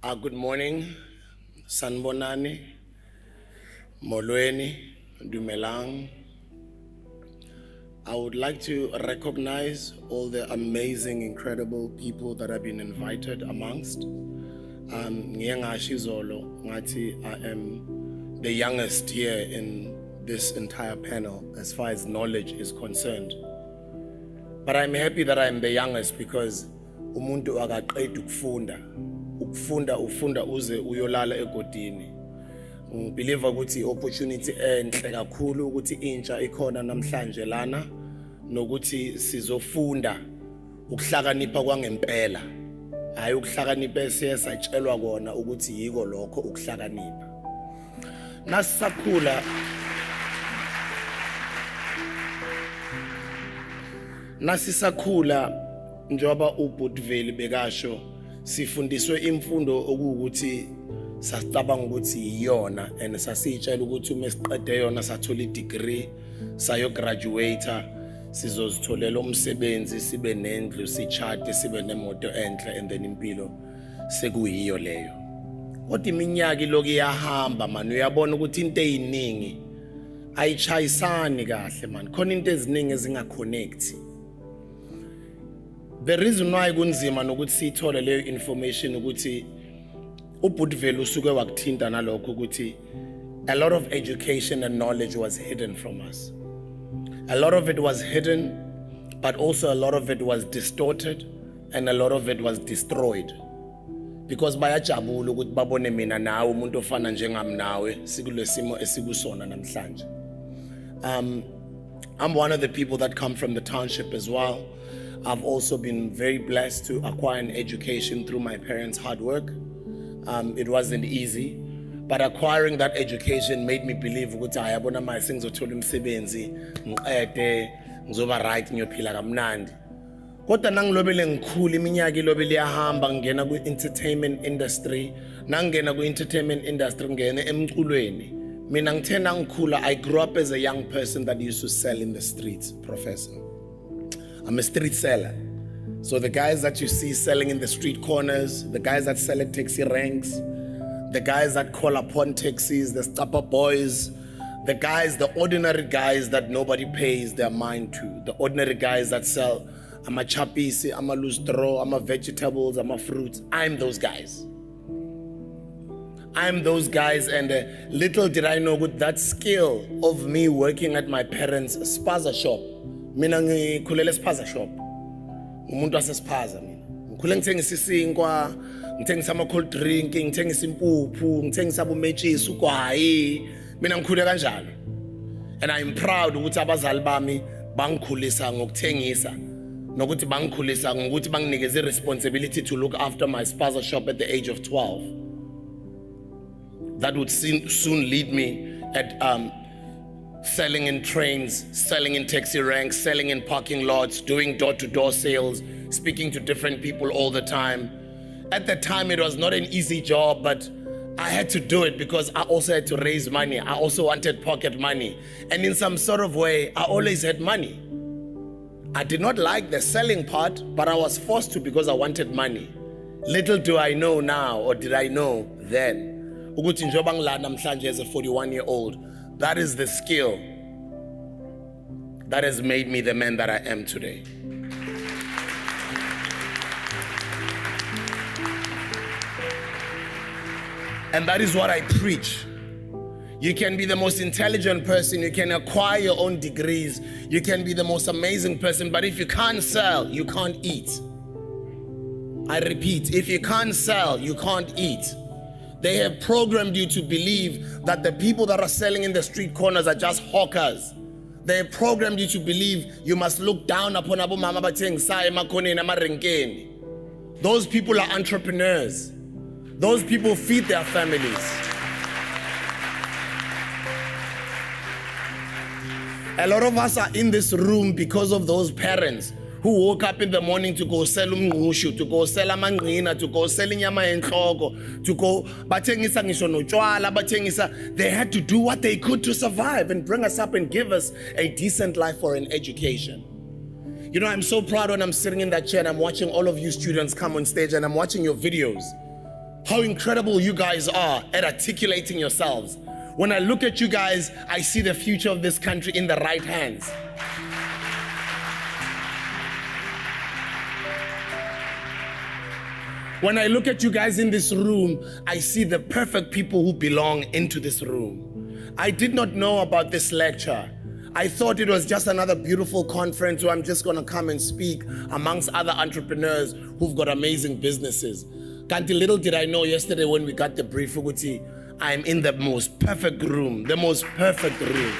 Good morning, Sanbonani, Molweni, Dumelang. I would like to recognize all the amazing, incredible people that have been invited amongst. I am the youngest here in this entire panel as far as knowledge is concerned. But I'm happy that I'm the youngest because umuntu akaqeda ufunda uze uyolala egodini. Believe ukuthi opportunity enhle kakhulu ukuthi intsha ikhona namhlanje lana nokuthi sizofunda ukuhlakanipha kwangempela. Hayi ukuhlakanipha esiyatshelwa kona ukuthi yiko lokho ukuhlakanipha. Nasisakhula njoba uButveli bekasho sifundiswe imfundo okuwukuthi sasicabanga ukuthi iyona and sasitshela ukuthi uma siqede yona sathola degree sayo graduate sizozitholela umsebenzi sibe nendlu sichate sibe nemoto enhle and then impilo sekuyiyo leyo. Kodwa iminyaka lokho iyahamba man, uyabona ukuthi into eziningi ayichayisani kahle man, khona into eziningi ezingaconnect. The reason why kunzima nokuthi sithole leyo information ukuthi uButveli usuke wakuthinta nalokho ukuthi a lot of education and knowledge was hidden from us. A lot of it was hidden, but also a lot of it was distorted and a lot of it was destroyed. Because bayajabula ukuthi babone mina nawe umuntu ofana njengami nawe sikulesimo esikusona namhlanje. I'm one of the people that come from the township as well. I've also been very blessed to acquire an education through my parents' hard work. It wasn't easy, but acquiring that education made me believe ukuthi ayabona manje sengizothola umsebenzi ngiqede ngizoba right ngiyophila kamnandi. Kodwa nangilobele ngikhulu iminyaka ilobele yahamba ngena ku-entertainment industry, nangena ku-entertainment industry ngene emculweni. Mina ngithe nangikhula, I grew up as a young person that used to sell in the streets, Professor. I'm a street seller. So the guys that you see selling in the street corners, the guys that sell at taxi ranks, the guys that call upon taxis, the stopper boys, the ordinary guys that nobody pays their mind to, the ordinary guys that sell ama chapisi, ama lustro, ama vegetables, ama fruits. I'm those guys. I'm those guys, and little did I know with that skill of me working at my parents' spaza shop. Mina ngikhulele spaza shop. Umuntu wasespaza mina. Ngikhule ngithengisa isinkwa, ngithengisa ama cold drink, ngithengisa impuphu, ngithengisa abometshisi ugwayi. Mina ngikhule kanjalo. And I'm proud ukuthi abazali bami bangikhulisa ngokuthengisa. Nokuthi bangikhulisa ngokuthi banginikeze responsibility to look after my spaza shop at the age of 12. That would soon lead me at selling in trains, selling in taxi ranks, selling in parking lots, doing door-to-door sales, speaking to different people all the time. At the time, it was not an easy job, but I had to do it because I also had to raise money. I also wanted pocket money. And in some sort of way, I always had money. I did not like the selling part, but I was forced to because I wanted money. Little do I know now, or did I know then, ukuthi njoba ngilana namhlanje as a 41-year-old, that is the skill that has made me the man that I am today. And that is what I preach. You can be the most intelligent person, you can acquire your own degrees, you can be the most amazing person, but if you can't sell, you can't eat. I repeat, if you can't sell, you can't eat. They have programmed you to believe that the people that are selling in the street corners are just hawkers. They have programmed you to believe you must look down upon abo mama bathengisa emakhoneni amarenkeni. Those people are entrepreneurs. Those people feed their families. A lot of us are in this room because of those parents who woke up in the morning to go sell umngqushu, to go sell amangqina, to go sell inyama enhloko, to go bathengisa ngisho notshwala, bathengisa. They had to do what they could to survive and bring us up and give us a decent life for an education. You know, I'm so proud when I'm sitting in that chair and I'm watching all of you students come on stage and I'm watching your videos. how incredible you guys are at articulating yourselves. When I look at you guys, I see the future of this country in the right hands. When I look at you guys in this room, I see the perfect people who belong into this room. I did not know about this lecture. I thought it was just another beautiful conference where I'm just going to come and speak amongst other entrepreneurs who've got amazing businesses. Kanti little did I know yesterday when we got the brief, I'm in the most perfect room, the most perfect room.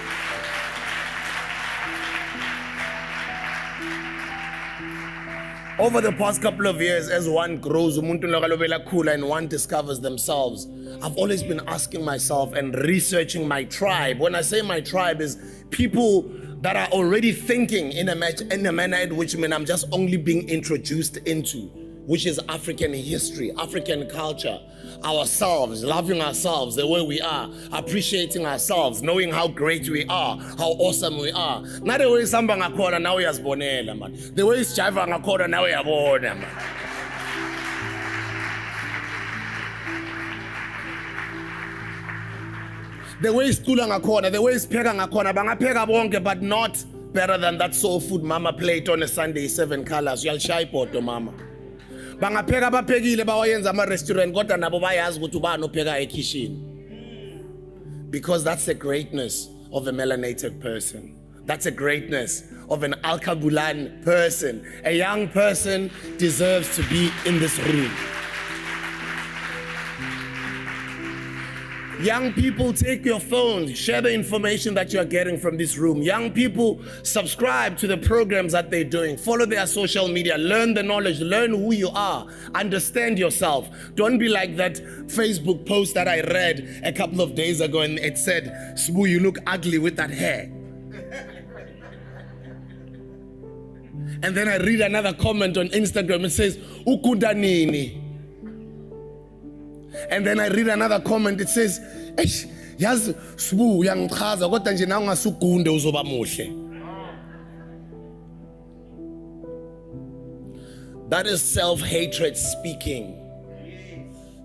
Over the past couple of years, as one grows and one discovers themselves, I've always been asking myself and researching my tribe. When I say my tribe, is people that are already thinking in a manner in which I'm just only being introduced into, which is African history, African culture, ourselves, loving ourselves the way we are, appreciating ourselves, knowing how great we are, how awesome we are. Not the way samba ngakhona now uyazibonela man. The way sijiva ngakhona now uyabona man. The way isicula ngakhona, the way isipheka ngakhona, bangapheka bonke, but not better than that soul food mama plate on a Sunday, 7 colors. Uyalishaya ipoto mama. Bangapheka abaphekile bawayenza ama-restaurant kodwa nabo bayazi ukuthi ubani opheka ekitchen. Because that's the greatness of a melanated person. That's the greatness of an Alkebulan person. A young person deserves to be in this room. Young people, take your phones, share the information that you're getting from this room. Young people, subscribe to the programs that they're doing. Follow their social media. Learn the knowledge. Learn who you are. Understand yourself. Don't be like that Facebook post that I read a couple of days ago, and it said, "Sbu, you look ugly with that hair." And then I read another comment on Instagram. It says, "Ukunda nini?" And then I read another comment. It says, "Yazi Sbu uyangichaza kodwa nje na ungasugunde uzoba muhle." That is self-hatred speaking.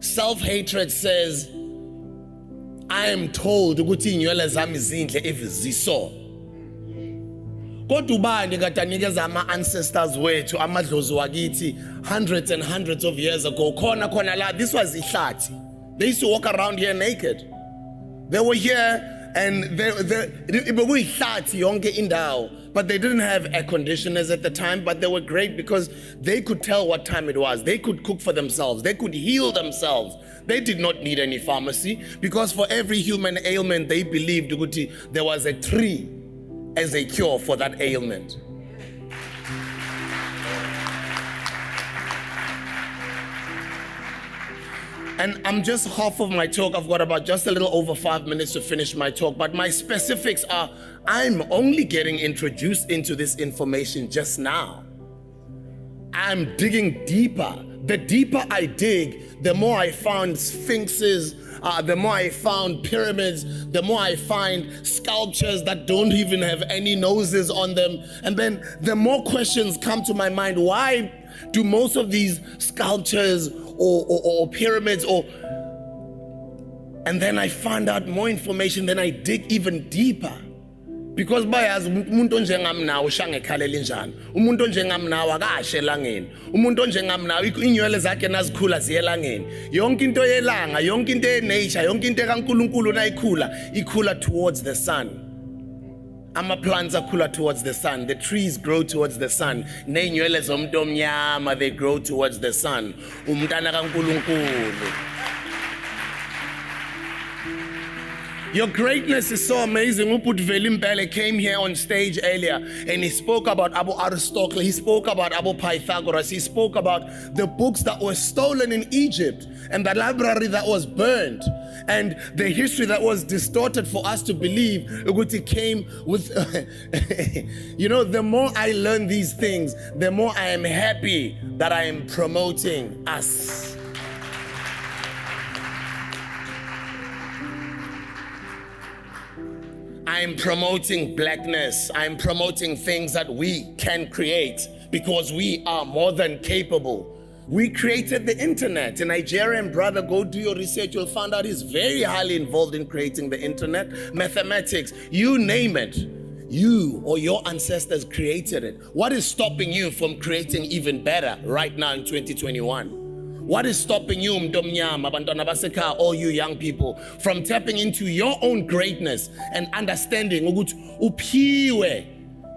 Self-hatred says, I am told ukuthi inywele zami zinhle if ziso. Kodwa ubani kade anikeza ama-ancestors wethu amadlozi wakithi hundreds and hundreds of years ago khona la, this was ihlathi. They used to walk around here naked. They were here and ihlathi yonke indawo, but they didn't have air conditioners at the time, but they were great because they could tell what time it was. They could cook for themselves. They could heal themselves. They did not need any pharmacy because for every human ailment they believed ukuthi there was a tree as a cure for that ailment. And I'm just half of my talk. I've got about just a little over 5 minutes to finish my talk, but my specifics are, I'm only getting introduced into this information just now. I'm digging deeper. The deeper I dig, the more I found sphinxes, the more I found pyramids, the more I find sculptures that don't even have any noses on them. And then the more questions come to my mind. Why do most of these sculptures or pyramids and then I find out more information, then I dig even deeper. Because bayazi umuntu onjengami nawe ushange ekhalela njani. Umuntu onjengami nawe akashe elangeni. Umuntu onjengami nawe inywele zakhe nazikhula ziyelangeni. Yonke into yelanga, yonke into yenature, yonke into kaNkulunkulu ikhula towards the sun. Ama-plants akhula towards the sun. The trees grow towards the sun. Ney'nywele zomuntu omnyama, they grow towards the sun. Umntana kaNkulunkulu. Your greatness is so amazing. Uput Velimpele came here on stage earlier and he spoke about Abu Aristotle. He spoke about Abu Pythagoras. He spoke about the books that were stolen in Egypt and the library that was burned and the history that was distorted for us to believe it came with, you know, the more I learn these things, the more I am happy that I am promoting us. I'm promoting blackness. I'm promoting things that we can create because we are more than capable. We created the internet. A Nigerian brother, go do your research, you'll find out he's very highly involved in creating the internet, mathematics, you name it. You or your ancestors created it. What is stopping you from creating even better right now in 2021? What is stopping you, Mdomnyama, Bantwana Baseka, all you young people, from tapping into your own greatness and understanding ukuthi uphiwe?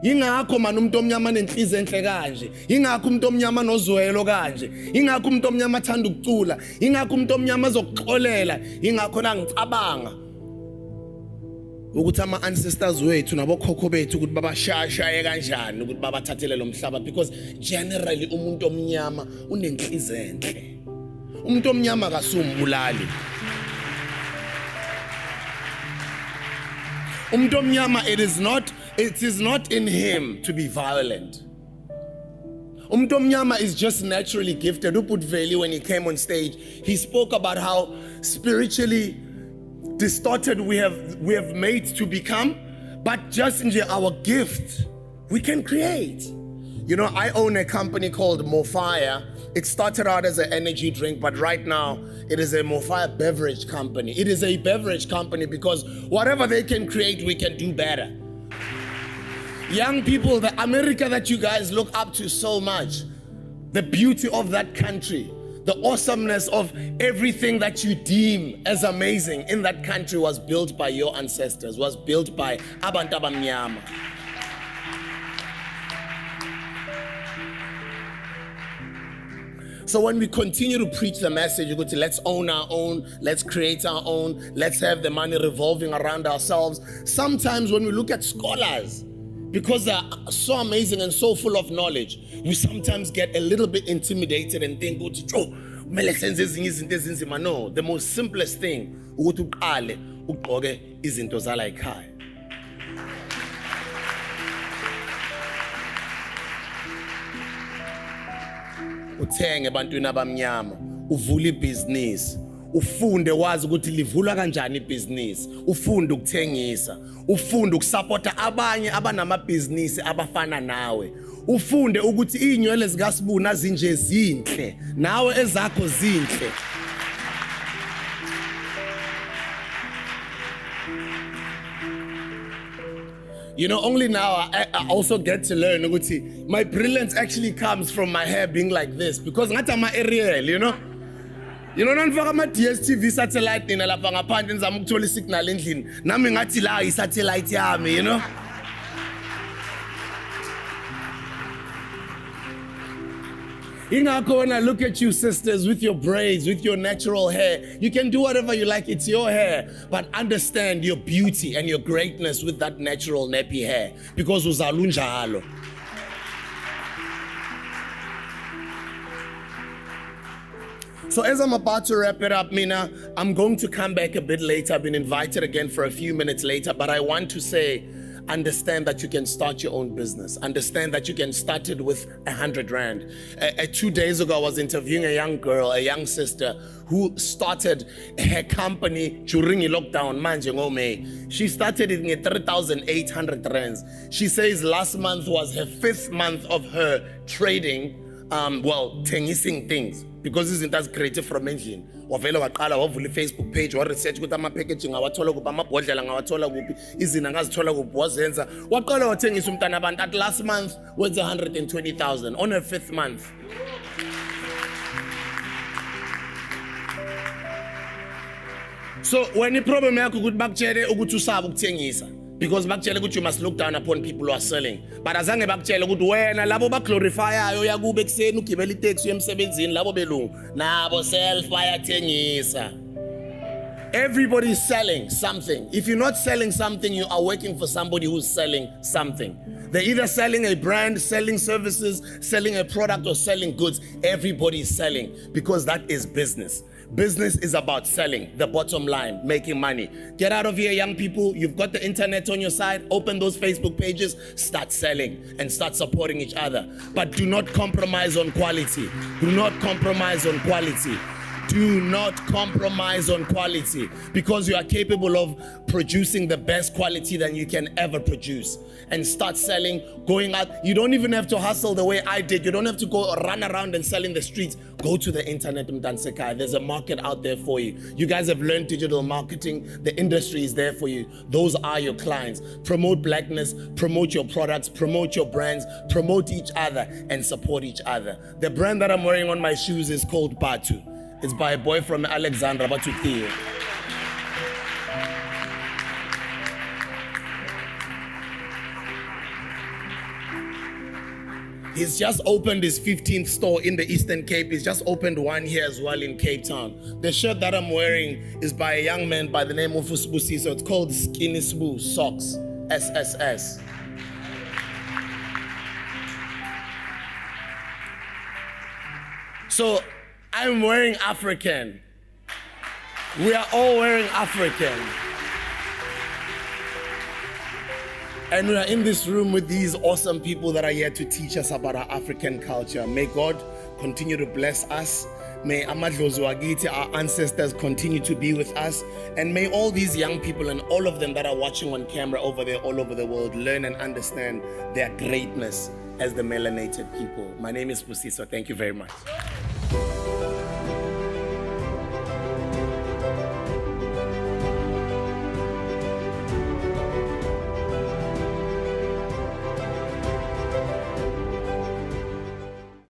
Yingakho manje umuntu omnyama nenhliziyo enhle kanje, yingakho umuntu omnyama nozwelo kanje, yingakho umuntu omnyama athanda ukucula, yingakho umuntu omnyama azokuxolela, yingakho la ngicabanga ukuthi ama ancestors wethu nabokhokho bethu ukuthi babashaya kanjani ukuthi babathathele lo mhlaba, because generally umuntu omnyama unenhliziyo enhle. Umuntu omnyama kasumbulali. Umuntu omnyama, it is not in him to be violent. Umuntu omnyama is just naturally gifted. Who put value when he came on stage? He spoke about how spiritually distorted we have made to become, but just in our gift, we can create. You know, I own a company called Mofire. It started out as an energy drink, but right now it is a Mofire beverage company. It is a beverage company because whatever they can create, we can do better. Young people, the America that you guys look up to so much, the beauty of that country, the awesomeness of everything that you deem as amazing in that country was built by your ancestors, was built by abantu abamnyama. So when we continue to preach the message, you go to let's own our own, let's create our own, let's have the money revolving around ourselves. Sometimes when we look at scholars, because they are so amazing and so full of knowledge, we sometimes get a little bit intimidated and think, oh, no, the most simplest thing, izinto zala ekhaya. Uthenge ebantwini abamnyama, uvule ibhizinisi, ufunde wazi ukuthi livulwa kanjani ibhizinisi, ufunde ukuthengisa, ufunde ukusupporta abanye abanamabhizinisi abafana nawe, ufunde ukuthi inywele zikaSibuna zinje zinhle, nawe ezakho zinhle. You know, only now I also get to learn ukuthi my brilliance actually comes from my hair being like this, because ngathi ama Ariel, you know nanifaka ama DSTV satellite nina lapha ngaphandle nizama ukuthola isignal endlini, nami ngathi la isatellite yami, you know. Ingakho when I look at you sisters with your braids, with your natural hair, you can do whatever you like, it's your hair, but understand your beauty and your greatness with that natural nappy hair, because uzalunjalo. So as I'm about to wrap it up, Mina, I'm going to come back a bit later. I've been invited again for a few minutes later, but I want to say, understand that you can start your own business. Understand that you can start it with 100 Rand. 2 days ago, I was interviewing a young girl, a young sister, who started her company during the lockdown. Manje ngome. She started it in 3,800 Rands. She says last month was her 5th month of her trading, tengising things. Because izinto azicreate from endlini, wavele waqala wavula iFacebook page, wa research ukuthi ama packaging awathola kuphi, amabhodlela ngawathola kuphi, izina ngazithola kuphi, wazenza waqala wathengisa umntana abantu. At last month was 120,000 on her 5th month. So when the problem yakho ukuthi bakutshele ukuthi usaba ukuthengisa, because bakutshela ukuthi you must look down upon people who are selling, but azange bakutshela ukuthi wena labo baglorifyayo yakube kuseni ugibela itaxi uyemsebenzini, labo belungu nabo self bayathengisa. Everybody is selling something. If you're not selling something, you are working for somebody who's selling something. They're either selling a brand, selling services, selling a product, or selling goods. Everybody is selling, because that is business. Business is about selling, the bottom line, making money. Get out of here, young people. You've got the internet on your side. Open those Facebook pages, start selling and start supporting each other. But do not compromise on quality. Do not compromise on quality. Do not compromise on quality, because you are capable of producing the best quality that you can ever produce. And start selling, going out. You don't even have to hustle the way I did. You don't have to go run around and sell in the streets. Go to the internet, Mdansekai. There's a market out there for you. You guys have learned digital marketing. The industry is there for you. Those are your clients. Promote blackness, promote your products, promote your brands, promote each other, and support each other. The brand that I'm wearing on my shoes is called Batu. It's by a boy from Alexandra, Batu. He's just opened his 15th store in the Eastern Cape. He's just opened one here as well in Cape Town. The shirt that I'm wearing is by a young man by the name of Usbusi, so it's called Skinny Smooth Socks, SSS. So I'm wearing African. We are all wearing African. And we are in this room with these awesome people that are here to teach us about our African culture. May God continue to bless us. May Amadlozi Wagiti, our ancestors, continue to be with us. And may all these young people and all of them that are watching on camera over there, all over the world, learn and understand their greatness as the melanated people. My name is Pusiso. Thank you very much.